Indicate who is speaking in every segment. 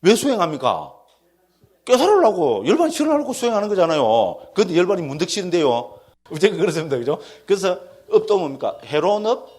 Speaker 1: 왜 수행합니까? 깨달으려고, 열반 실현하려고 수행하는 거잖아요. 그런데 열반이 문득 싫은데요. 어쨌든 그렇습니다. 그죠? 그래서 업도 뭡니까? 해로운 업,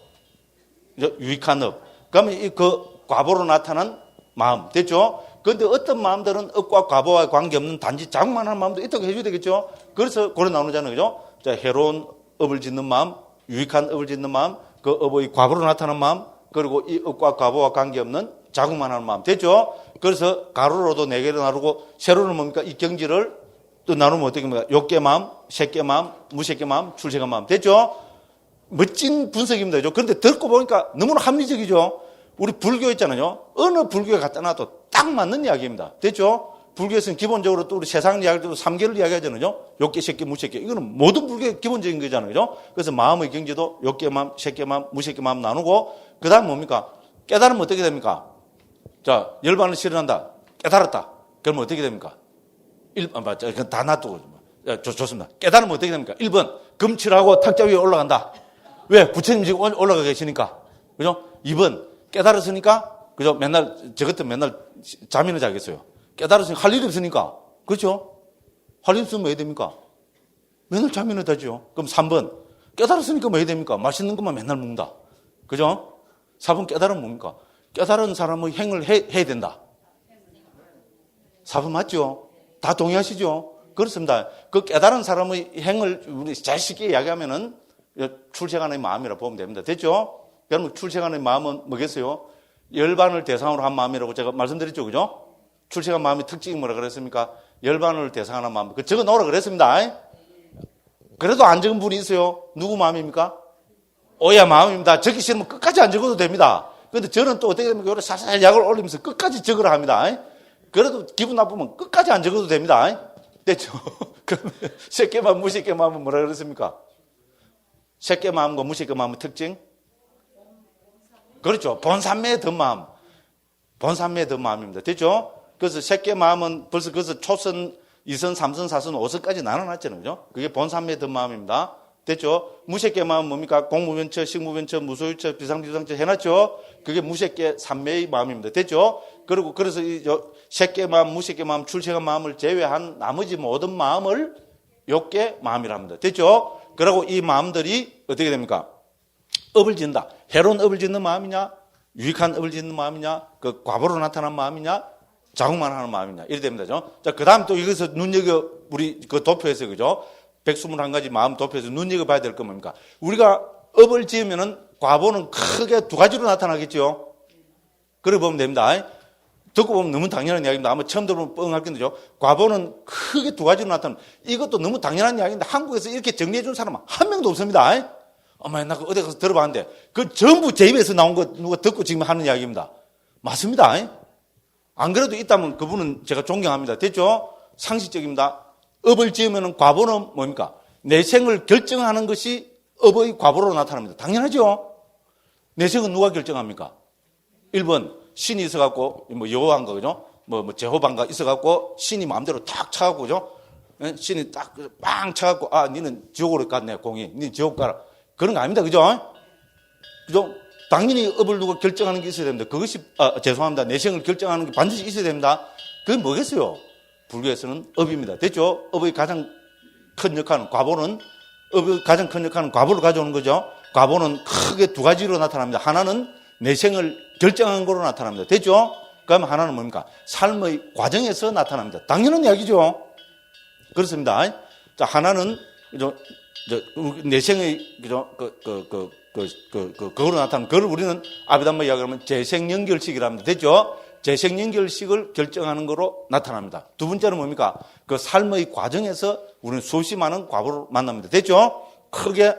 Speaker 1: 유익한 업. 그러면 그 과보로 나타난 마음. 됐죠? 그런데 어떤 마음들은 업과 과보와 관계없는 단지 자국만 하는 마음도 있다고 해줘야 되겠죠? 그래서 그래 나누잖아요. 그죠? 자, 해로운 업을 짓는 마음, 유익한 업을 짓는 마음, 그 업의 과보로 나타난 마음, 그리고 이 업과 과보와 관계없는 자국만 하는 마음. 됐죠? 그래서 가로로도 4개로 나누고, 세로는 뭡니까? 이 경지를 또 나누면 어떻게 합니까? 욕계 마음, 색계 마음, 무색계 마음, 출세계 마음. 됐죠? 멋진 분석입니다. 그런데 듣고 보니까 너무나 합리적이죠? 우리 불교 있잖아요. 어느 불교에 갖다 놔도 딱 맞는 이야기입니다. 됐죠? 불교에서는 기본적으로 또 우리 세상 이야기할 때도 3개를 이야기하잖아요. 욕계, 색계, 무색계. 이거는 모든 불교의 기본적인 거잖아요. 그래서 마음의 경지도 욕계 마음, 색계 마음, 무색계 마음 나누고, 그 다음 뭡니까? 깨달으면 어떻게 됩니까? 자, 열반을 실현한다. 깨달았다. 그러면 어떻게 됩니까? 다 놔두고. 좋습니다. 깨달으면 어떻게 됩니까? 1번, 금칠하고 탁자 위에 올라간다. 왜? 부처님 지금 올라가 계시니까. 그죠? 2번, 깨달았으니까, 그죠? 저 같은 맨날 잠이나 자겠어요. 깨달았으니까 할 일이 없으니까. 그렇죠? 할 일 없으면 뭐 해야 됩니까? 맨날 잠이나 자죠. 그럼 3번, 깨달았으니까 뭐 해야 됩니까? 맛있는 것만 맨날 먹는다. 그죠? 4번 깨달으면 뭡니까? 깨달은 사람의 행을 해야 된다. 4번 맞죠? 다 동의하시죠? 그렇습니다. 그 깨달은 사람의 행을 우리 잘 쉽게 이야기하면은 출세간의 마음이라 보면 됩니다. 됐죠? 여러분, 출세간의 마음은 뭐겠어요? 열반을 대상으로 한 마음이라고 제가 말씀드렸죠. 그죠? 출세간 마음의 특징이 뭐라 그랬습니까? 열반을 대상하는 마음. 그 적어 놓으라 그랬습니다. 그래도 안 적은 분이 있어요. 누구 마음입니까? 오야 마음입니다. 적기 싫으면 끝까지 안 적어도 됩니다. 그런데 저는 또 어떻게 됩니까? 요래 살살 약을 올리면서 끝까지 적으라 합니다. 그래도 기분 나쁘면 끝까지 안 적어도 됩니다. 됐죠? 그러면 색계 마음, 무색계 마음은 뭐라 그랬습니까? 색계 마음과 무색계 마음의 특징? 그렇죠. 본산매의 든 마음. 본산매의 든 마음입니다. 됐죠? 그래서 색계 마음은 벌써 그래서 초선, 2선, 3선, 4선, 5선까지 나눠놨잖아요. 그죠? 그게 본산매의 든 마음입니다. 됐죠? 무색계 마음은 뭡니까? 공무변처, 식무변처, 무소유처, 비상비상처 해놨죠? 그게 무색계 삼매의 마음입니다. 됐죠? 그리고 그래서 이 색계 마음, 무색계 마음, 출세간 마음을 제외한 나머지 모든 마음을 욕계 마음이라 합니다. 됐죠? 그리고 이 마음들이 어떻게 됩니까? 업을 짓는다. 해로운 업을 짓는 마음이냐? 유익한 업을 짓는 마음이냐? 그 과보로 나타난 마음이냐? 자국만 하는 마음이냐? 이래 됩니다. 자, 그 다음 또 이것서 눈여겨, 우리 그 도표에서, 그죠? 121가지 마음 도표에서 눈여겨봐야 될 건 뭡니까? 우리가 업을 지으면은 과보는 크게 2가지로 나타나겠죠? 그래 보면 됩니다. 듣고 보면 너무 당연한 이야기입니다. 아마 처음 들어보면 뻥할 건데요. 과보는 크게 2가지로 나타납니다. 이것도 너무 당연한 이야기인데 한국에서 이렇게 정리해 준 사람은 한 명도 없습니다. 엄마, 나 어디 가서 들어봤는데 그 전부 제 입에서 나온 거 누가 듣고 지금 하는 이야기입니다. 맞습니다. 안 그래도 있다면 그분은 제가 존경합니다. 됐죠? 상식적입니다. 업을 지으면 과보는 뭡니까? 내 생을 결정하는 것이 업의 과보로 나타납니다. 당연하죠? 내 생은 누가 결정합니까? 1번, 신이 있어갖고, 뭐, 여호와인가, 그죠? 뭐, 제호반가 있어갖고, 신이 마음대로 탁 차갖고, 그죠? 신이 딱, 빵 차갖고, 아, 니는 지옥으로 갔네, 공이. 니 지옥 가라. 그런 거 아닙니다. 그죠? 그죠? 당연히 업을 누가 결정하는 게 있어야 됩니다. 그것이, 죄송합니다. 내 생을 결정하는 게 반드시 있어야 됩니다. 그게 뭐겠어요? 불교에서는 업입니다. 됐죠? 업의 가장 큰 역할은, 과보는, 업의 가장 큰 역할은 과보를 가져오는 거죠. 과보는 크게 2가지로 나타납니다. 하나는 내 생을 결정한 거로 나타납니다. 됐죠? 그러면 하나는 뭡니까? 삶의 과정에서 나타납니다. 당연한 이야기죠. 그렇습니다. 자, 하나는, 내 생의, 그죠? 그거로 나타나는, 그걸 우리는 아비담마 이야기하면 재생연결식이라 합니다. 됐죠? 재생연결식을 결정하는 거로 나타납니다. 2번째는 뭡니까? 그 삶의 과정에서 우리는 수없이 많은 과보를 만납니다. 됐죠? 크게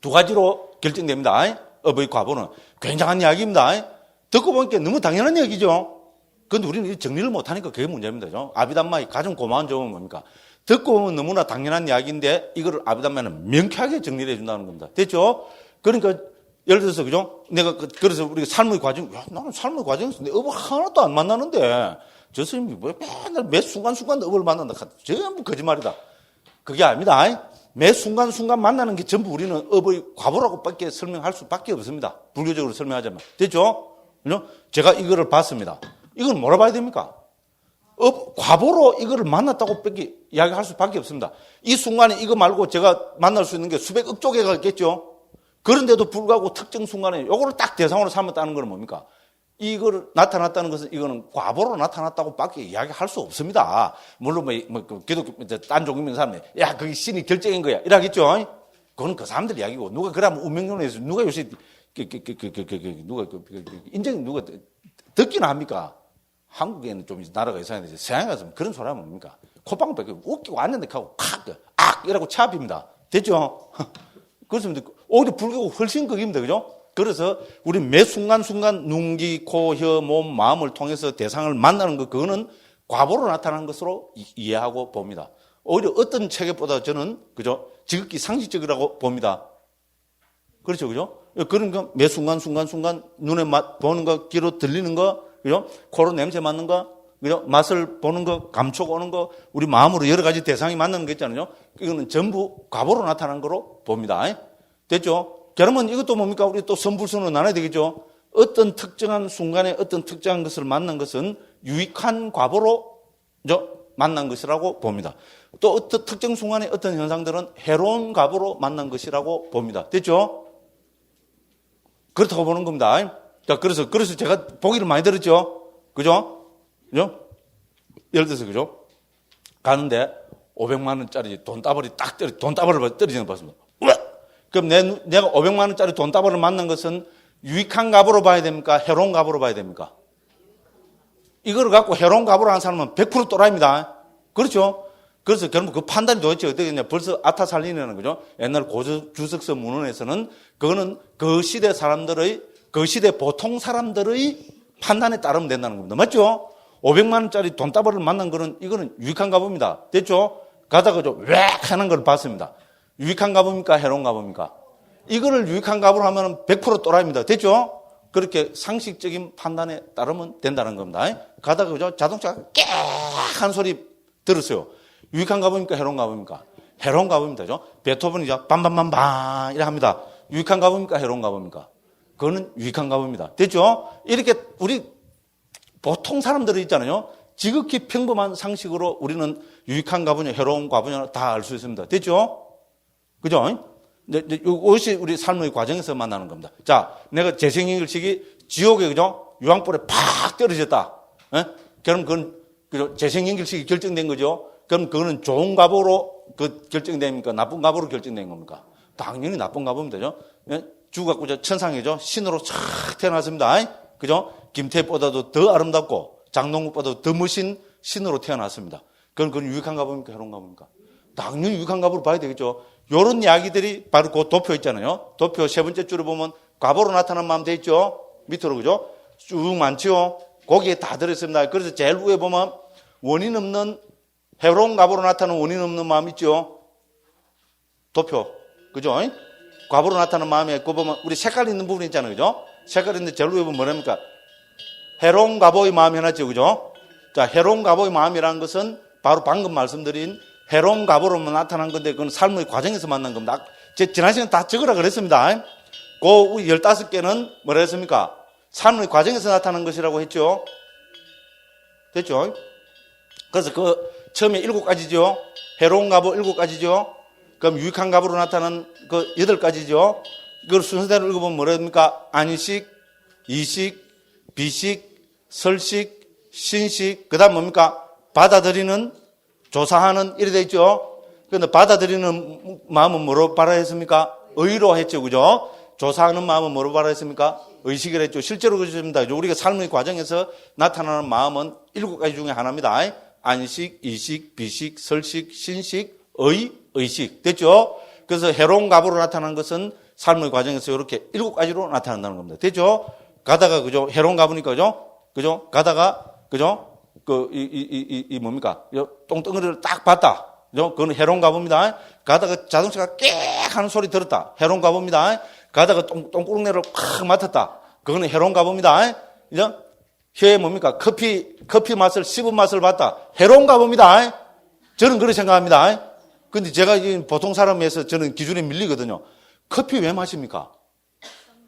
Speaker 1: 2가지로 결정됩니다. 업의 과보는. 굉장한 이야기입니다. 듣고 보니까 너무 당연한 이야기죠. 그런데 우리는 정리를 못하니까 그게 문제입니다. 아비담마의 가장 고마운 점은 뭡니까? 듣고 보면 너무나 당연한 이야기인데 이거를 아비담마는 명쾌하게 정리를 해준다는 겁니다. 됐죠? 그러니까 예를 들어서, 그죠? 내가, 그래서 우리가 삶의 과정, 야, 나는 삶의 과정에서 내 업을 하나도 안 만나는데, 저 스님이 뭐 맨날 매 순간순간 업을 만난다. 전부 거짓말이다. 그게 아닙니다. 매 순간순간 만나는 게 전부 우리는 업의 과보라고 밖에 설명할 수밖에 없습니다. 불교적으로 설명하자면. 됐죠? 그죠? 제가 이거를 봤습니다. 이건 뭐라 봐야 됩니까? 과보로 이거를 만났다고 밖에 이야기할 수밖에 없습니다. 이 순간에 이거 말고 제가 만날 수 있는 게 수백억 조개가 있겠죠. 그런데도 불구하고 특정 순간에 이거를 딱 대상으로 삼았다는 건 뭡니까? 이거를 나타났다는 것은 이거는 과보로 나타났다고 밖에 이야기할 수 없습니다. 물론 기독교 딴 종교 있는 사람이 야 그게 신이 결정인 거야 이러겠죠. 그건 그 사람들 이야기고 누가 그러면 운명론에서 누가 요새 누가 인정 누가 듣기나 합니까? 한국에는 좀 나라가 이상한데 서양에 가서 그런 소리 하면 뭡니까? 콧방울 뺏고 웃기고 왔는데 하고 이라고 차압입니다. 됐죠? 그렇습니다. 오히려 불교가 훨씬 극입니다. 그죠? 그래서 우리 매 순간순간 눈기, 코, 혀, 몸, 마음을 통해서 대상을 만나는 것, 그거는 과보로 나타나는 것으로 이해하고 봅니다. 오히려 어떤 체계보다 저는, 그죠? 지극히 상식적이라고 봅니다. 그렇죠, 그죠? 그러니까 매 순간 눈에 보는 거, 귀로 들리는 거, 그죠? 코로 냄새 맡는 거, 그죠? 맛을 보는 거, 감촉 오는 거, 우리 마음으로 여러 가지 대상이 만나는 거 있잖아요. 이거는 전부 과보로 나타난 거로 봅니다. 됐죠? 그러면 이것도 뭡니까? 우리 또 선불선으로 나눠야 되겠죠? 어떤 특정한 순간에 어떤 특정한 것을 만난 것은 유익한 과보로 만난 것이라고 봅니다. 또 어떤 특정 순간에 어떤 현상들은 해로운 과보로 만난 것이라고 봅니다. 됐죠? 그렇다고 보는 겁니다. 자, 그래서 제가 보기를 많이 들었죠? 그죠? 예를 들어서, 그죠? 가는데 500만 원짜리 돈다발이 돈다발을 떨어지는 거 봤습니다. 그럼 내가 500만 원짜리 돈다발을 만난 것은 유익한 값으로 봐야 됩니까? 해로운 값으로 봐야 됩니까? 이거를 갖고 해로운 값으로 하는 사람은 100% 또라이입니다. 그렇죠? 그래서 그러면 그 판단이 도대체 어떻게 되냐? 벌써 아타살린이라는 거죠. 옛날 고주석서 문헌에서는 그거는 그 시대 사람들의, 그 시대 보통 사람들의 판단에 따르면 된다는 겁니다. 맞죠? 500만 원짜리 돈다발을 만난 거는 이거는 유익한 값입니다. 됐죠? 가다가 왜 하는 걸 봤습니다. 유익한 값입니까? 해로운 값입니까? 이거를 유익한 값으로 하면 100% 또라이입니다. 됐죠? 그렇게 상식적인 판단에 따르면 된다는 겁니다. 가다가 그죠? 자동차가 깨한 소리 들었어요. 유익한 값입니까? 해로운 값입니까? 해로운 값입니다. 베토벤이죠. 밤밤밤밤 이래 합니다. 유익한 값입니까? 해로운 값입니까? 그거는 유익한 값입니다. 됐죠? 이렇게 우리 보통 사람들이 있잖아요. 지극히 평범한 상식으로 우리는 유익한 값이냐 해로운 값이냐 다 알 수 있습니다. 됐죠? 그죠? 이것이 우리 삶의 과정에서 만나는 겁니다. 자, 내가 재생연결식이 지옥에, 그죠? 유황불에 팍 떨어졌다. 그럼 그건, 그죠? 재생연결식이 결정된 거죠? 그럼 그거는 좋은 값으로 결정됩니까? 나쁜 값으로 결정된 겁니까? 당연히 나쁜 값입니다. 그죠? 죽어갖고 천상이죠? 신으로 촥 태어났습니다. 그죠? 김태보다도 더 아름답고 장동국보다도 더 멋진 신으로 태어났습니다. 그건 유익한 값입니까? 해로운 값입니까? 당연히 유익한 값으로 봐야 되겠죠. 요런 이야기들이 바로 그 도표 있잖아요. 도표 세 번째 줄에 보면 과보로 나타난 마음 돼 있죠. 밑으로 그죠. 쭉 많죠. 거기에 다 들어있습니다. 그래서 제일 위에 보면 원인 없는 해로운 과보로 나타나는 원인 없는 마음 있죠. 도표 그죠. 과보로 나타나는 마음에 그 보면 우리 색깔 있는 부분 있잖아요. 그죠. 색깔 있는데 제일 위에 보면 뭐랍니까? 해로운 과보의 마음이 해놨죠. 그죠. 자, 해로운 과보의 마음이라는 것은 바로 방금 말씀드린 해로운 값으로만 나타난 건데 그건 삶의 과정에서 만난 겁니다. 지난 시간에 다 적으라 그랬습니다. 그 15개는 뭐라 했습니까? 삶의 과정에서 나타난 것이라고 했죠. 됐죠? 그래서 그 처음에 7가지죠. 해로운 값은 7가지죠. 그럼 유익한 값으로 나타난 그 8가지죠. 이걸 순서대로 읽어보면 뭐라 합니까? 안식, 이식, 비식, 설식, 신식, 그 다음 뭡니까? 받아들이는, 조사하는 이래 돼 있죠. 그런데 받아들이는 마음은 뭐로 발화했습니까? 의로 했죠. 그죠? 조사하는 마음은 뭐로 발화했습니까? 의식을 했죠. 실제로 그렇습니다. 우리가 삶의 과정에서 나타나는 마음은 7가지 중에 하나입니다. 안식, 이식, 비식, 설식, 신식, 의식. 됐죠? 그래서 해로운 값으로 나타나는 것은 삶의 과정에서 이렇게 7가지로 나타난다는 겁니다. 됐죠? 가다가 그죠? 해로운 값이니까 그죠? 그죠? 가다가 그죠? 뭡니까? 똥덩어리를 딱 봤다. 그죠? 그건 해로운 값입니다. 가다가 자동차가 깨 하는 소리 들었다. 해로운 값입니다. 가다가 똥구렁내를 팍 맡았다. 그거는 해로운 값입니다. 그죠? 혀에 뭡니까? 커피 맛을, 씹은 맛을 봤다. 해로운 값입니다. 저는 그렇게 생각합니다. 근데 제가 보통 사람에서 저는 기준에 밀리거든요. 커피 왜 마십니까?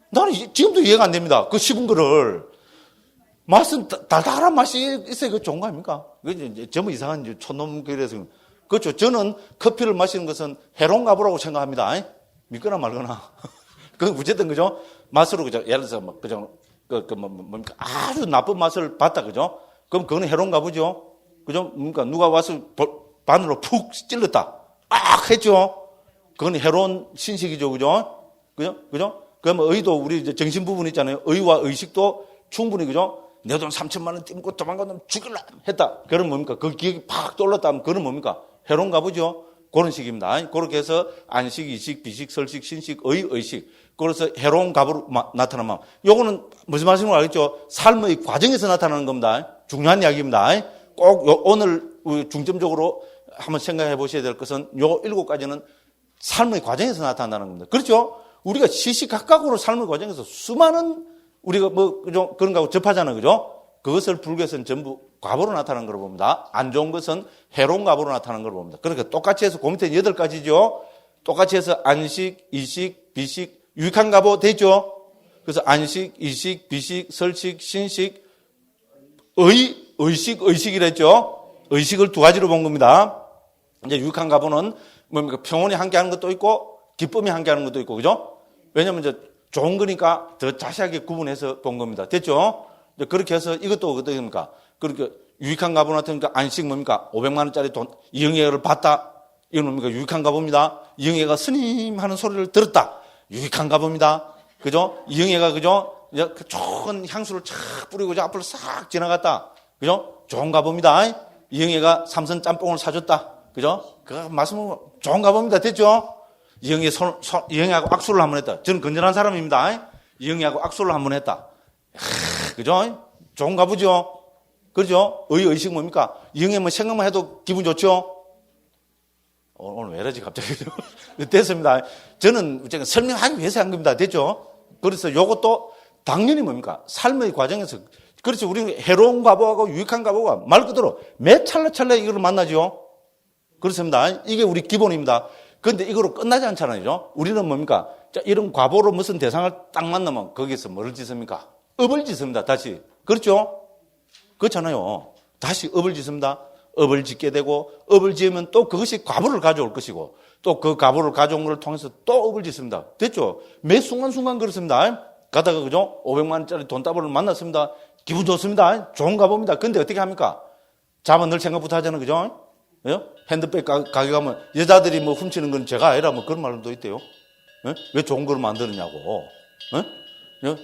Speaker 1: 나는 지금도 이해가 안 됩니다. 그 씹은 거를. 맛은 달달한 맛이 있어야 그 좋은 거 아닙니까? 그게 전부 이상한 촌놈 그래서 그렇죠. 저는 커피를 마시는 것은 해롱가부라고 생각합니다. 믿거나 말거나. 그건 어쨌든 그죠? 맛으로 그죠? 예를 들어서 뭐 그죠? 뭡니까? 아주 나쁜 맛을 봤다 그죠? 그럼 그거는 해롱가부죠. 그죠? 그러니까 누가 와서 바늘로 푹 찔렀다. 막 했죠. 그건 해로운 신식이죠. 그죠? 그죠? 그죠? 그러면 의도 우리 이제 정신 부분 있잖아요. 의와 의식도 충분히 그죠? 내 돈 3천만 원 띠고 도망가면 죽일라 했다. 그럼 뭡니까? 그 기억이 팍 떠올랐다 하면 그건 뭡니까? 해로운가 보죠? 그런 식입니다. 그렇게 해서 안식, 이식, 비식, 설식, 신식, 의식. 그래서 해로운 갑으로 나타나면 요거는 무슨 말씀인지 알겠죠? 삶의 과정에서 나타나는 겁니다. 중요한 이야기입니다. 꼭 오늘 중점적으로 한번 생각해 보셔야 될 것은 요 7가지는 삶의 과정에서 나타난다는 겁니다. 그렇죠? 우리가 시시각각으로 삶의 과정에서 수많은 우리가 뭐 그죠? 그런 거하고 접하잖아요. 그죠? 그것을 불교에서는 전부 과보로 나타나는 걸 봅니다. 안 좋은 것은 해로운 과보로 나타나는 걸 봅니다. 그러니까 똑같이 해서 그 밑에 8가지죠. 똑같이 해서 안식, 이식, 비식, 유익한 과보 되죠. 그래서 안식, 이식, 비식, 설식, 신식, 의식이랬죠. 의식을 2가지로 본 겁니다. 이제 유익한 과보는 뭡니까? 평온이 함께하는 것도 있고 기쁨이 함께하는 것도 있고 그죠? 왜냐하면 이제 좋은 거니까 더 자세하게 구분해서 본 겁니다. 됐죠? 그렇게 해서 이것도 어떻게 됩니까? 그렇게 유익한 가보 나타니까 안식 뭡니까? 500만 원짜리 돈 이영애를 받다. 이건 뭡니까? 유익한 가보입니다. 이영애가 스님 하는 소리를 들었다. 유익한 가보입니다. 그죠? 이영애가 그죠? 이제 그 좋은 향수를 착 뿌리고 저 앞으로 싹 지나갔다. 그죠? 좋은 가보입니다. 이영애가 삼선 짬뽕을 사줬다. 그죠? 그거 말씀은 좋은 가보입니다. 됐죠? 이영애하고 악수를 한번 했다. 저는 건전한 사람입니다. 이영애하고 악수를 한번 했다. 그죠? 좋은가 보죠? 그죠? 의식 뭡니까? 이영애만 생각만 해도 기분 좋죠? 오늘 왜 이러지 갑자기? 됐습니다. 저는 설명하기 위해서 한 겁니다. 됐죠? 그래서 이것도 당연히 뭡니까? 삶의 과정에서. 그렇죠. 우리는 해로운 과보하고 유익한 과보가 말 그대로 매 찰나찰나 이걸 만나죠? 그렇습니다. 이게 우리 기본입니다. 그런데 이거로 끝나지 않잖아요. 우리는 뭡니까? 자, 이런 과보로 무슨 대상을 딱 만나면 거기서 뭐를 짓습니까? 업을 짓습니다. 다시. 그렇죠? 그렇잖아요. 다시 업을 짓습니다. 업을 짓게 되고 업을 지으면 또 그것이 과보를 가져올 것이고 또 그 과보를 가져온 것을 통해서 또 업을 짓습니다. 됐죠? 매 순간순간 그렇습니다. 가다가 그죠? 500만 원짜리 돈다발을 만났습니다. 기분 좋습니다. 좋은 과보입니다. 근데 어떻게 합니까? 자면 늘 생각부터 하잖아요. 그죠? 핸드백 가게 가면 여자들이 뭐 훔치는 건 제가 아니라 뭐 그런 말도 있대요. 왜 좋은 걸 만드느냐고.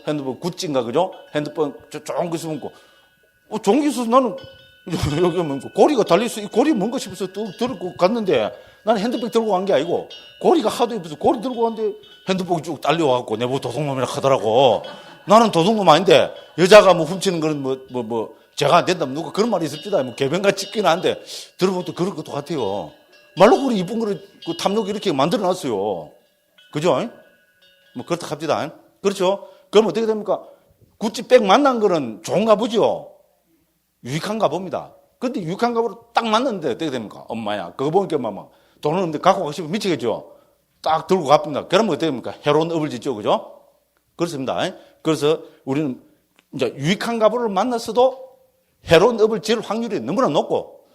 Speaker 1: 핸드폰 구찌인가 그죠? 핸드폰 좋은 거 있으면 좋은 게 있어서 나는 여기 뭐 고리가 달려있어. 이 고리 뭔가 싶어서 또 들고 갔는데 나는 핸드백 들고 간 게 아니고 고리가 하도 예뻐서 고리 들고 갔는데 핸드폰이 쭉 딸려와갖고 내보고 도둑놈이라 하더라고. 나는 도둑놈 아닌데 여자가 뭐 훔치는 거는 제가 안 된다면 누가 그런 말이 있을지다. 뭐 개변같이 찍기는 한데 들어보면 또 그럴 것도 같아요. 말로 그리 이쁜 거를 그 탐욕 이렇게 만들어 놨어요. 그죠? 뭐 그렇다 합시다. 그렇죠? 그럼 어떻게 됩니까? 구찌백 만난 거는 좋은가 보죠? 유익한가 봅니다. 근데 유익한가 보로 딱 만났는데 어떻게 됩니까? 엄마야. 그거 보니까 막 돈을 없는데 갖고 가고 싶으면 미치겠죠? 딱 들고 갑니다. 그러면 어떻게 됩니까? 해로운 업을 짓죠. 그죠? 그렇습니다. 그래서 우리는 이제 유익한 가보를 만났어도 해로운 업을 지을 확률이 너무나 높고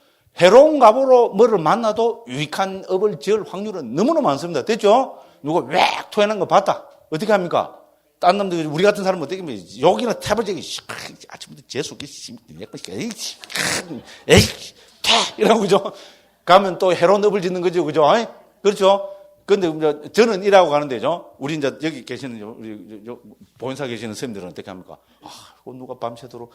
Speaker 1: 해로운 가보로 뭐를 만나도 유익한 업을 지을 확률은 너무나 많습니다. 됐죠? 누가 왜 토해낸 거 봤다. 어떻게 합니까? 딴 놈들 우리 같은 사람은 어떻게 하면 여기는 태블적이 아침부터 재수기 에이 이러고 그죠? 가면 또 해로운 업을 짓는 거죠. 그죠? 그렇죠? 근데 저는 일하고 가는데죠. 우리 이제 여기 계시는 우리 보현사 계시는 선생님들은 어떻게 합니까? 누가 밤새도록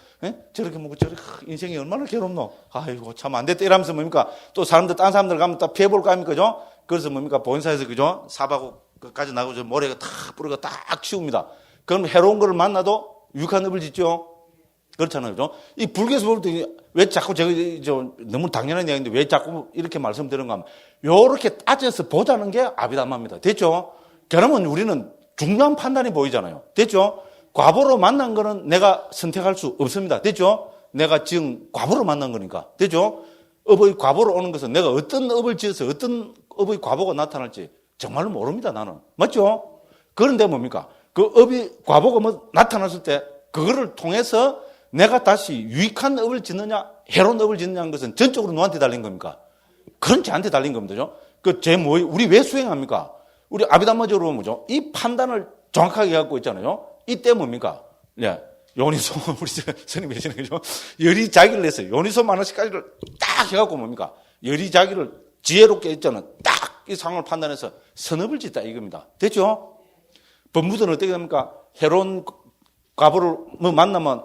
Speaker 1: 저렇게 먹고 저렇게 인생이 얼마나 괴롭노? 아이고 참 안 됐다 이러면서 뭡니까? 또 사람들 딴 사람들 가면 딱 피해 볼까 합니까? 그죠? 그래서 뭡니까? 보현사에서 그죠? 사바고까지 나고 모래가 탁 뿌리가 딱 치웁니다. 그럼 해로운 거를 만나도 유익한 업을 짓죠. 그렇잖아요. 그죠? 이 불교에서 볼 때 왜 자꾸 제가 너무 당연한 이야기인데 왜 자꾸 이렇게 말씀드리는가 하면 요렇게 따져서 보자는 게 아비담합니다. 됐죠? 그러면 우리는 중요한 판단이 보이잖아요. 됐죠? 과보로 만난 거는 내가 선택할 수 없습니다. 됐죠? 내가 지금 과보로 만난 거니까. 됐죠? 업의 과보로 오는 것은 내가 어떤 업을 지어서 어떤 업의 과보가 나타날지 정말로 모릅니다. 나는. 맞죠? 그런데 뭡니까? 그 업이 과보가 나타났을 때 그거를 통해서 내가 다시 유익한 업을 짓느냐, 해로운 업을 짓느냐는 것은 전적으로 누구한테 달린 겁니까? 그건 저한테 달린 겁니다. 우리 왜 수행합니까? 우리 아비담마적으로 뭐죠? 이 판단을 정확하게 갖고 있잖아요. 이때 뭡니까? 네. 요니소, 우리 스님 계시는 거죠? 열의자기를 했어요. 요니소 마너시까지를 딱 해갖고 뭡니까? 열의자기를 지혜롭게 했잖아요. 딱 이 상황을 판단해서 선업을 짓다 이겁니다. 됐죠? 법무도는 어떻게 됩니까? 해로운 과보를 만나면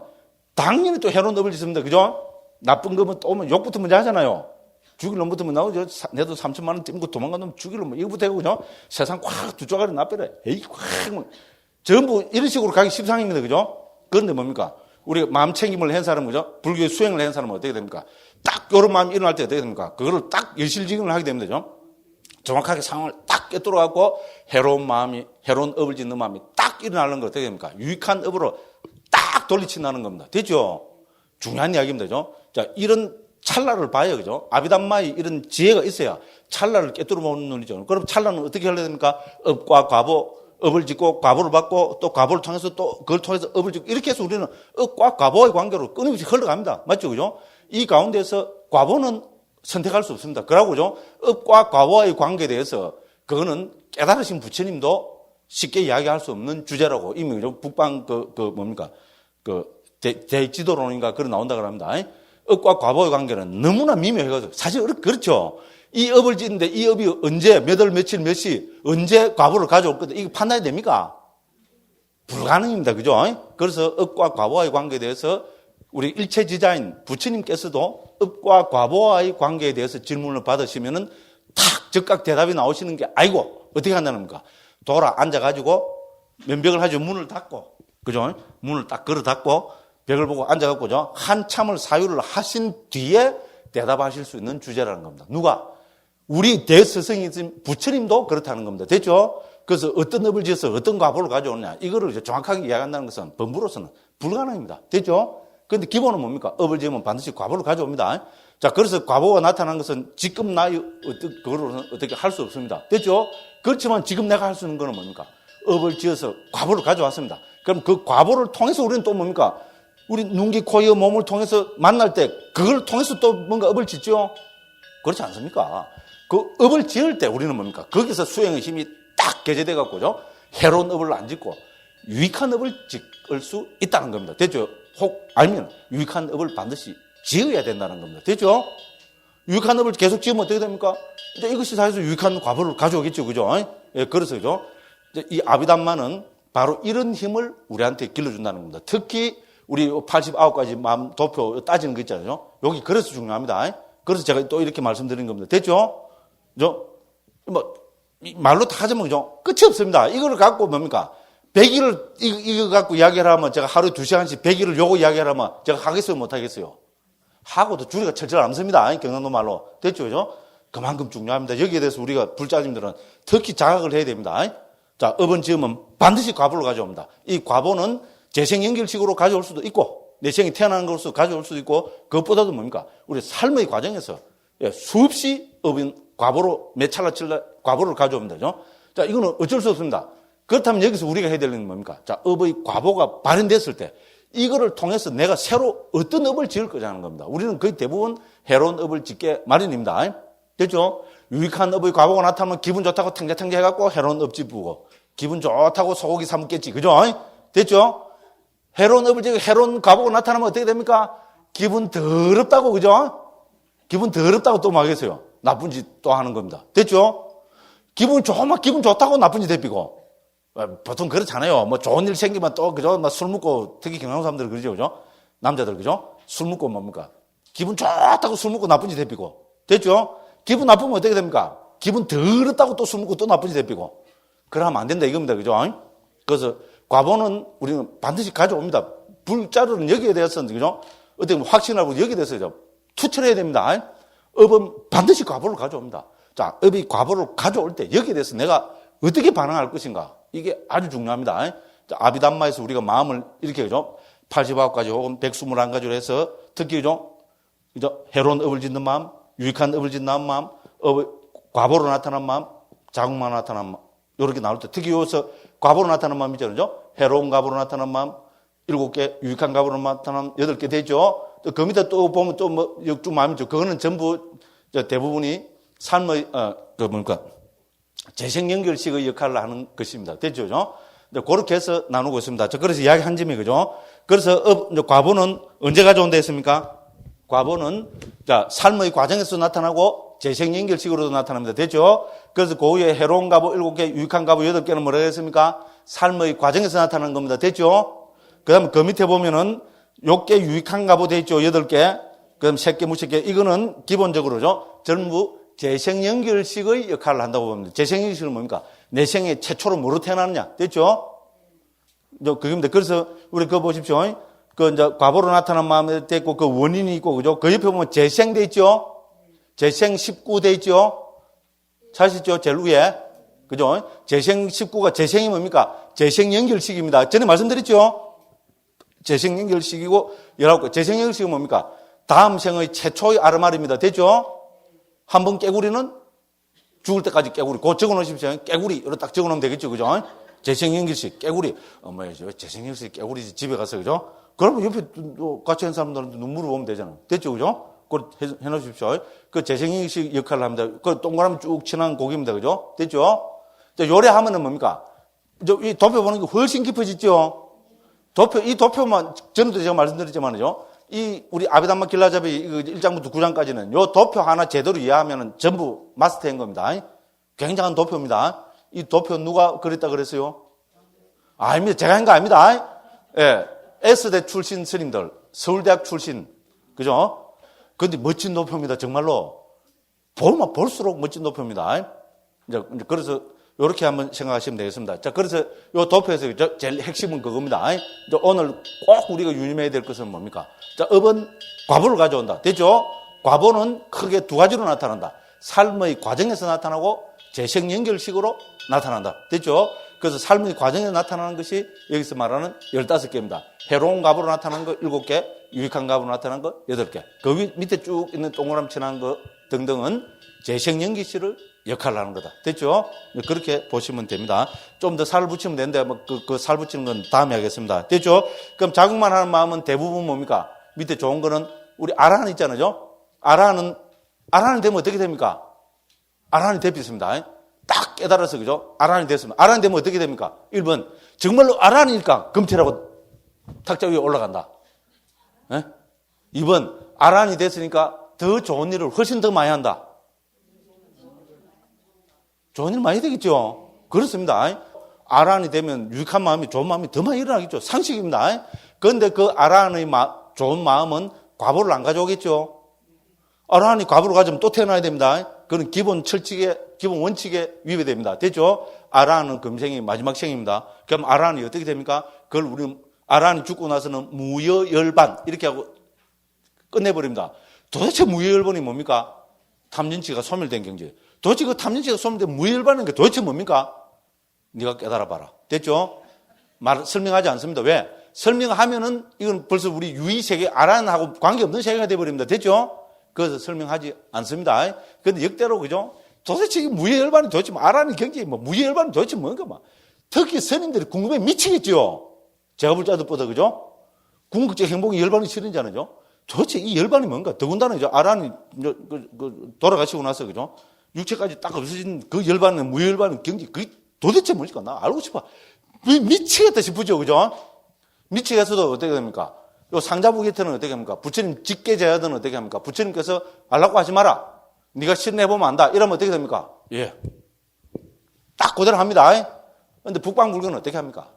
Speaker 1: 당연히 또 해로운 업을 짓습니다. 그죠? 나쁜 거면 또 오면 욕부터 먼저 하잖아요. 죽일 놈부터 나오죠. 내도 3천만 원 띄고 도망간 놈 죽일 놈 이거부터 해고 그죠? 세상 콱 두 쪼가리 나빼래. 에이 콱 전부 이런 식으로 가기 십상입니다. 그죠? 그런데 뭡니까? 우리가 마음 챙김을 한 사람은 그죠? 불교의 수행을 한 사람은 어떻게 됩니까? 딱 이런 마음이 일어날 때 어떻게 됩니까? 그거를 딱 열실직응을 하게 됩니다. 그죠? 정확하게 상황을 딱 꿰뚫어 갖고 해로운 업을 짓는 마음이 딱 일어나는 거 어떻게 됩니까? 유익한 업으로 딱 돌리친다는 겁니다. 됐죠? 중요한 이야기입니다. 그죠? 자, 이런 찰나를 봐요. 그죠? 아비담마의 이런 지혜가 있어야 찰나를 꿰뚫어 보는 눈이죠. 그럼 찰나는 어떻게 하려야 됩니까? 업과 과보, 업을 짓고 과보를 받고 또 과보를 통해서 또 그걸 통해서 업을 짓고 이렇게 해서 우리는 업과 과보의 관계로 끊임없이 흘러갑니다. 맞죠? 그죠? 이 가운데서 과보는 선택할 수 없습니다. 그러고죠. 업과 과보와의 관계에 대해서 그거는 깨달으신 부처님도 쉽게 이야기할 수 없는 주제라고 이미 북방 대지도론인가 그런 나온다 그럽니다. 업과 과보의 관계는 너무나 미묘해가지고 사실 그렇죠. 이 업을 짓는데 이 업이 언제 몇 월 며칠 몇 시 언제 과보를 가져올 거다 이거 판단이 됩니까? 불가능입니다. 그죠? 그래서 업과 과보와의 관계에 대해서 우리 일체지자인 부처님께서도 업과 과보와의 관계에 대해서 질문을 받으시면은 탁 즉각 대답이 나오시는 게 아이고 어떻게 한다는 겁니까? 돌아 앉아가지고 면벽을 하죠. 문을 닫고 그죠? 문을 딱 걸어 닫고 벽을 보고 앉아갖고죠. 한참을 사유를 하신 뒤에 대답하실 수 있는 주제라는 겁니다. 누가? 우리 대스승이신 부처님도 그렇다는 겁니다. 됐죠? 그래서 어떤 업을 지어서 어떤 과보를 가져오느냐 이거를 정확하게 이야기한다는 것은 법무로서는 불가능입니다. 됐죠? 그런데 기본은 뭡니까? 업을 지으면 반드시 과보를 가져옵니다. 자, 그래서 과보가 나타난 것은 지금 그거로는 어떻게 할 수 없습니다. 됐죠? 그렇지만 지금 내가 할 수 있는 거는 뭡니까? 업을 지어서 과보를 가져왔습니다. 그럼 그 과보를 통해서 우리는 또 뭡니까? 우리 눈기, 코, 이, 몸을 통해서 만날 때 그걸 통해서 또 뭔가 업을 짓죠? 그렇지 않습니까? 그 업을 지을 때 우리는 뭡니까? 거기서 수행의 힘이 딱 개재돼 갖고죠. 해로운 업을 안 짓고 유익한 업을 짓을 수 있다는 겁니다. 됐죠? 혹 알면 유익한 업을 반드시 지어야 된다는 겁니다. 됐죠? 유익한 업을 계속 지으면 어떻게 됩니까? 이제 이것이 사에서 유익한 과보를 가져오겠죠. 그죠? 예, 그래서 그죠? 이제 이 아비담마는 바로 이런 힘을 우리한테 길러준다는 겁니다. 특히 우리 89가지 마음 도표 따지는 거 있잖아요. 여기 그래서 중요합니다. 그래서 제가 또 이렇게 말씀드린 겁니다. 됐죠? 말로 다 하자면 그죠? 끝이 없습니다. 이거를 갖고 뭡니까? 100일을 이거 갖고 이야기를 하면 제가 하루에 2시간씩 100일을 요거 이야기를 하면 제가 하겠어요? 못 하겠어요? 하고도 줄이가 철철 안 섭니다. 경상도 말로. 됐죠? 그죠? 그만큼 중요합니다. 여기에 대해서 우리가 불자님들은 특히 자각을 해야 됩니다. 자, 업은 지으면 반드시 과보를 가져옵니다. 이 과보는 재생연결식으로 가져올 수도 있고 내생이 태어나는 것으로 가져올 수도 있고 그것보다도 뭡니까? 우리 삶의 과정에서 수없이 업인 과보로 몇 찰나찰나 과보를 가져옵니다. 그죠? 자, 이거는 어쩔 수 없습니다. 그렇다면 여기서 우리가 해야 될 일은 뭡니까? 자, 업의 과보가 발현됐을 때 이거를 통해서 내가 새로 어떤 업을 지을 거냐는 겁니다. 우리는 거의 대부분 해로운 업을 짓게 마련입니다. 됐죠? 유익한 업의 과보가 나타나면 기분 좋다고 탱자탱자 해갖고 해로운 업 짓고 기분 좋다고 소고기 사 먹겠지. 그죠? 됐죠? 해로운 업을 짓고 해로운 과보가 나타나면 어떻게 됩니까? 기분 더럽다고. 그죠? 기분 더럽다고 또 막 하겠어요. 나쁜 짓 또 하는 겁니다. 됐죠? 기분 좋다고 나쁜 짓 대피고. 보통 그렇잖아요. 뭐 좋은 일 생기면 또, 그죠? 막 술 먹고, 특히 경상도 사람들 그러죠. 그죠? 남자들, 그죠? 술 먹고 뭡니까? 기분 좋다고 술 먹고 나쁜 짓 대피고. 됐죠? 기분 나쁘면 어떻게 됩니까? 기분 더럽다고 또 술 먹고 또 나쁜 짓 대피고. 그러면 안 된다 이겁니다. 그죠? 그래서 과보는 우리는 반드시 가져옵니다. 불자료는 여기에 대해서는, 그죠? 어떻게 보면 확신하고 여기에 대해서 투철해야 됩니다. 업은 반드시 과보를 가져옵니다. 자, 업이 과보를 가져올 때 여기에 대해서 내가 어떻게 반응할 것인가? 이게 아주 중요합니다. 자, 아비담마에서 우리가 마음을 이렇게, 그죠? 89가지 혹은 121가지로 해서 특히, 그죠? 해로운 업을 짓는 마음, 유익한 업을 짓는 마음, 과보로 나타난 마음, 자국만 나타난 마음. 이렇게 나올 때 특히 여기서 과보로 나타난 마음 있잖아요. 해로운 과보로 나타난 마음, 7개, 유익한 값으로 나타나면 8개 되죠. 또 그 밑에 또 보면 또 뭐, 쭉 마음이죠. 그거는 전부 대부분이 삶의, 재생연결식의 역할을 하는 것입니다. 됐죠? 그렇게 해서 나누고 있습니다. 그래서 이야기 한 점이 그죠? 그래서 과보는 언제 가져온다 했습니까? 과보는 삶의 과정에서 나타나고 재생연결식으로도 나타납니다. 됐죠? 그래서 고유의 해로운 과보 7개, 유익한 과보 8개는 뭐라고 했습니까? 삶의 과정에서 나타나는 겁니다. 됐죠? 그 다음에 그 밑에 보면은 6개 유익한 과보 되어 있죠? 8개. 그 다음 새끼, 무새끼. 이거는 기본적으로죠. 전부 재생연결식의 역할을 한다고 봅니다. 재생연결식은 뭡니까? 내 생에 최초로 뭐로 태어났느냐? 됐죠? 그겁니다. 그래서 우리 그거 보십시오. 이제 과보로 나타난 마음에 됐고 그 원인이 있고 그죠? 그 옆에 보면 재생돼 있죠? 재생 19돼 있죠? 찾으시죠? 제일 위에. 그죠? 재생 19가 재생이 뭡니까? 재생연결식입니다. 전에 말씀드렸죠? 재생연결식이고 19개. 재생연결식은 뭡니까? 다음 생의 최초의 아르말입니다. 됐죠? 한번 깨구리는 죽을 때까지 깨구리. 그거 적어 놓으십시오. 깨구리. 이렇게 딱 적어 놓으면 되겠죠. 그죠? 재생연결식, 깨구리. 재생연결식, 깨구리 집에 가서, 그죠? 그러면 옆에 같이 한 사람들한테 눈물을 보면 되잖아요. 됐죠? 그죠? 그걸 해 놓으십시오. 그 재생연결식 역할을 합니다. 그 동그라미 쭉 친한 고기입니다. 그죠? 됐죠? 요리하면은 뭡니까? 이 도표 보는 게 훨씬 깊어지죠? 이 도표만, 전에도 제가 말씀드렸지만요. 우리 아비담마 길라잡이 1장부터 9장까지는 요 도표 하나 제대로 이해하면 전부 마스터인 겁니다. 굉장한 도표입니다. 이 도표 누가 그랬다 그랬어요? 아닙니다. 제가 한 거 아닙니다. 예. S대 출신 스님들, 서울대학 출신, 그죠? 근데 멋진 도표입니다. 정말로. 보면 볼수록 멋진 도표입니다. 이제 그래서 요렇게 한번 생각하시면 되겠습니다. 자, 그래서 요 도표에서 제일 핵심은 그겁니다. 이제 오늘 꼭 우리가 유념해야 될 것은 뭡니까? 자, 업은 과보를 가져온다. 됐죠? 과보는 크게 두 가지로 나타난다. 삶의 과정에서 나타나고 재생연결식으로 나타난다. 됐죠? 그래서 삶의 과정에서 나타나는 것이 여기서 말하는 15개입니다. 해로운 과보로 나타나는 거 7개, 유익한 과보로 나타나는 거 8개. 그 밑에 쭉 있는 동그라미 칠한 거 등등은 재생연결식을 역할을 하는 거다. 됐죠? 그렇게 보시면 됩니다. 좀 더 살을 붙이면 되는데, 그 살 붙이는 건 다음에 하겠습니다. 됐죠? 그럼 자극만 하는 마음은 대부분 뭡니까? 밑에 좋은 거는 우리 아라한 있잖아요? 아라한은 되면 어떻게 됩니까? 아라한이 되었습니다. 딱 깨달아서, 그죠? 아라한이 됐습니다. 아라한이 되면 어떻게 됩니까? 1번. 정말로 아라한이니까 금태라고 탁자 위에 올라간다. 2번. 아라한이 됐으니까 더 좋은 일을 훨씬 더 많이 한다. 좋은 일 많이 되겠죠? 그렇습니다. 아라한이 되면 유익한 마음이, 좋은 마음이 더 많이 일어나겠죠? 상식입니다. 그런데 그 아라한의 좋은 마음은 과보를 안 가져오겠죠? 아라한이 과보를 가져오면 또 태어나야 됩니다. 그건 기본 원칙에 위배됩니다. 됐죠? 아라한은 금생이 마지막 생입니다. 그럼 아라한이 어떻게 됩니까? 그걸 아라한이 죽고 나서는 무여열반, 이렇게 하고 끝내버립니다. 도대체 무여열반이 뭡니까? 탐진치가 소멸된 경지. 도대체 그 탐진치가 소멸된 무여열반인 게 도대체 뭡니까? 네가 깨달아봐라. 됐죠? 설명하지 않습니다. 왜? 설명하면은 이건 벌써 우리 유의세계, 아라한하고 관계없는 세계가 되어버립니다. 됐죠? 그래서 설명하지 않습니다. 그런데 역대로, 그죠? 도대체 이 무여열반이 도대체 아라한의 경지에 무여열반이 도대체 뭔가 특히 스님들이 궁금해 미치겠죠? 제가 볼 자들보다, 그죠? 궁극적 행복이 열반이 싫은잖아요. 도대체 이 열반이 뭔가? 더군다나, 아라한이 돌아가시고 나서, 그죠? 육체까지 딱 없어진 그 열반은, 무열반은 경지, 그게 도대체 뭘까? 나 알고 싶어. 미치겠다 싶으죠, 그죠? 미치겠어도 어떻게 됩니까? 요 상자부 곁에는 어떻게 합니까? 부처님 직계제야들은 어떻게 합니까? 부처님께서 알라고 하지 마라. 네가 실내해보면 안다. 이러면 어떻게 됩니까? 예. 딱 그대로 합니다. 근데 북방불교는 어떻게 합니까?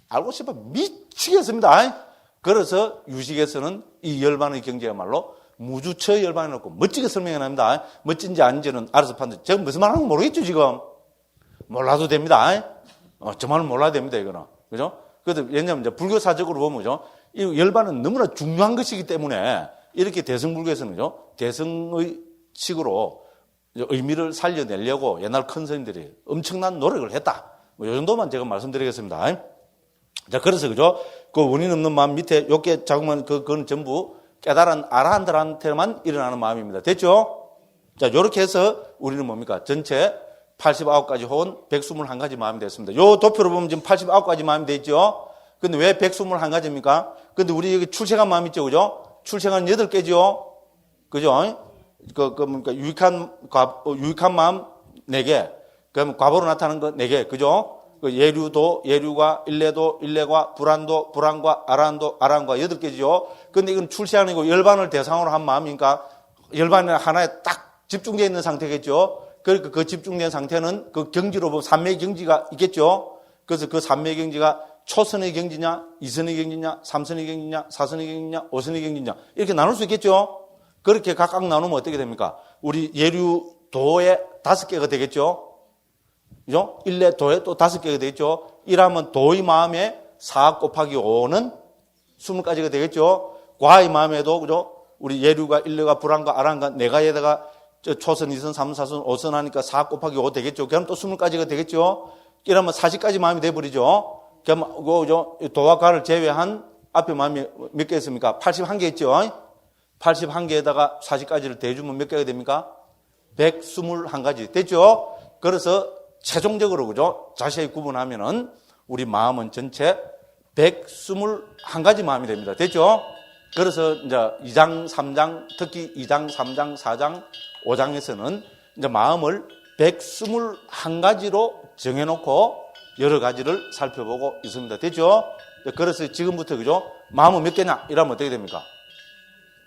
Speaker 1: 알고 싶어. 미치겠습니다. 그래서 유식에서는 이 열반의 경지야말로 무주처의 열반이 놓고 멋지게 설명해 납니다. 멋진지 아닌지는 알아서 판단. 제가 무슨 말 하는 건 모르겠죠, 지금? 몰라도 됩니다. 저만은 몰라야 됩니다, 이거는. 그죠? 그래도 왜냐면 이제 불교사적으로 보면, 그죠? 이 열반은 너무나 중요한 것이기 때문에 이렇게 대승불교에서는, 그죠? 대승의 식으로 의미를 살려내려고 옛날 큰 스님들이 엄청난 노력을 했다. 요 정도만 제가 말씀드리겠습니다. 자, 그래서, 그죠? 그 원인 없는 마음 밑에 요게 자꾸만 그건 전부 깨달은 아라한들한테만 일어나는 마음입니다. 됐죠? 자, 요렇게 해서 우리는 뭡니까? 전체 89가지 혹은 121가지 마음이 됐습니다. 요 도표로 보면 지금 89가지 마음이 되어 있죠? 근데 왜 121가지입니까? 근데 우리 여기 출생한 마음 있죠, 그죠? 출생한 8개죠? 그죠? 그러니까 유익한 마음 4개. 그러면 과보로 나타나는 거 4개. 그죠? 예류도, 예류가, 일례도, 일례가, 불안도, 불안과, 아란도, 아란과 8개죠. 근데 이건 출세하는거 열반을 대상으로 한 마음이니까 열반이 하나에 딱 집중되어 있는 상태겠죠. 그러니까 그 집중된 상태는 그 경지로 보면 삼매의 경지가 있겠죠. 그래서 그 삼매의 경지가 초선의 경지냐, 이선의 경지냐, 삼선의 경지냐, 사선의 경지냐, 오선의 경지냐 이렇게 나눌 수 있겠죠. 그렇게 각각 나누면 어떻게 됩니까? 우리 예류도에 5개가 되겠죠. 그죠? 일례 도에 또 5개가 되겠죠. 이라면 도의 마음에 4 곱하기 5는 20가지가 되겠죠. 과의 마음에도, 그죠? 우리 예류가, 일례가, 불안과, 아란과, 네가에다가 초선, 이선, 삼선, 사선, 오선 하니까 4 곱하기 5 되겠죠. 그럼 또 20가지가 되겠죠. 이러면 40가지 마음이 돼버리죠. 그럼, 그죠? 도와 과를 제외한 앞에 마음이 몇 개 있습니까? 81개 있죠. 81개에다가 40가지를 대주면 몇 개가 됩니까? 121가지. 됐죠? 그래서 최종적으로, 그죠? 자세히 구분하면은 우리 마음은 전체 121가지 마음이 됩니다. 됐죠? 그래서 이제 2장, 3장, 특히 2장, 3장, 4장, 5장에서는 이제 마음을 121가지로 정해놓고 여러 가지를 살펴보고 있습니다. 됐죠? 그래서 지금부터, 그죠? 마음은 몇 개냐? 이러면 어떻게 됩니까?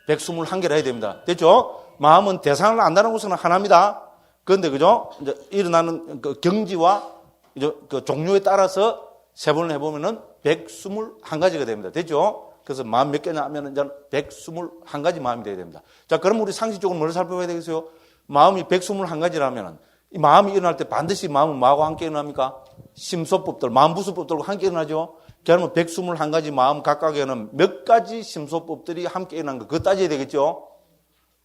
Speaker 1: 121개라 해야 됩니다. 됐죠? 마음은 대상을 안다는 것은 하나입니다. 그런데, 그죠? 이제 일어나는 그 경지와 이제 그 종류에 따라서 세분을 해보면은 121가지가 됩니다. 됐죠? 그래서 마음 몇 개냐 하면은 이제 121가지 마음이 돼야 됩니다. 자, 그럼 우리 상식적으로 뭘 살펴봐야 되겠어요? 마음이 121가지라면은 이 마음이 일어날 때 반드시 마음은 뭐하고 함께 일어납니까? 심소법들, 마음부수법들과 함께 일어나죠? 그러면 121가지 마음 각각에는 몇 가지 심소법들이 함께 일어난 거, 그거 따져야 되겠죠?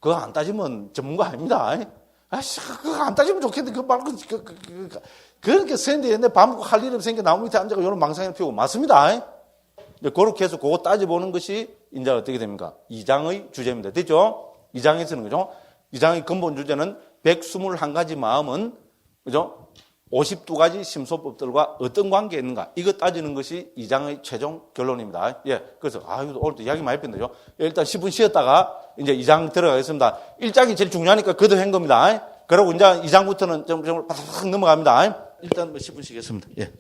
Speaker 1: 그거 안 따지면 전문가 아닙니다. 아씨, 그거 안 따지면 좋겠는데, 그거 말고, 그렇게 선생님인데 밥 먹고 할 일이 없으니까 나무 밑에 앉아서 이런 망상을 피우고, 맞습니다. 그렇게 해서 그거 따져보는 것이 이제 어떻게 됩니까? 2장의 주제입니다. 됐죠? 2장에서는, 그죠? 2장의 근본 주제는 121가지 마음은, 그죠? 52가지 심소법들과 어떤 관계가 있는가? 이거 따지는 것이 2장의 최종 결론입니다. 예. 그래서, 오늘도 이야기 많이 뺐는데요. 일단 10분 쉬었다가 이제 2장 들어가겠습니다. 1장이 제일 중요하니까 그도 한 겁니다. 그리고 이제 2장부터는 좀 바닥 넘어갑니다. 일단 10분 쉬겠습니다. 예.